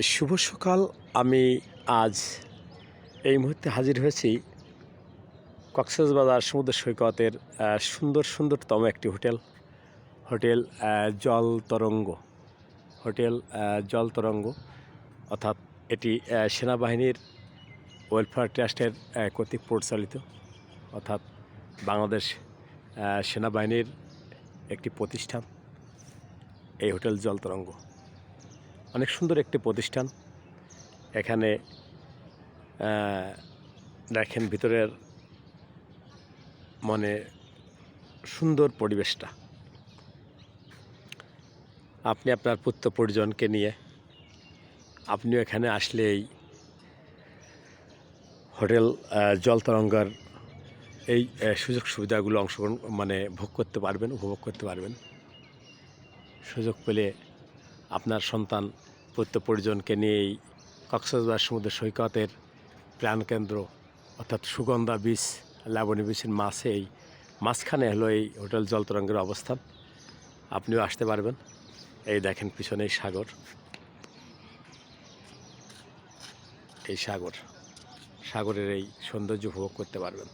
শুভ সকাল। আমি আজ এই মুহূর্তে হাজির হয়েছি কক্সবাজার সমুদ্র সৈকতের সুন্দরতম একটি হোটেল জল তরঙ্গ। অর্থাৎ এটি সেনাবাহিনীর ওয়েলফেয়ার ট্রাস্টের কর্তৃক পরিচালিত, অর্থাৎ বাংলাদেশ সেনাবাহিনীর একটি প্রতিষ্ঠান। এই হোটেল জল তরঙ্গ অনেক সুন্দর একটি প্রতিষ্ঠান। এখানে দেখেন ভিতরের সুন্দর পরিবেশটা। আপনি আপনার পুত্র পরিজনকে নিয়ে আপনিও এখানে আসলে এই হোটেল জল তরঙ্গের এই সুযোগ সুবিধাগুলো অংশগ্রহণ ভোগ করতে পারবেন, উপভোগ করতে পারবেন। সুযোগ পেলে আপনার সন্তান পুত্র পরিজনকে নিয়ে এই কক্সবাজার সমুদ্র সৈকতের প্রাণকেন্দ্র অর্থাৎ সুগন্ধা বিচ, লাবণী বিচের এই মাঝখানে হলো এই হোটেল জল তরঙ্গের অবস্থান। আপনিও আসতে পারবেন। এই দেখেন পিছনে এই সাগরের এই সৌন্দর্য উপভোগ করতে পারবেন।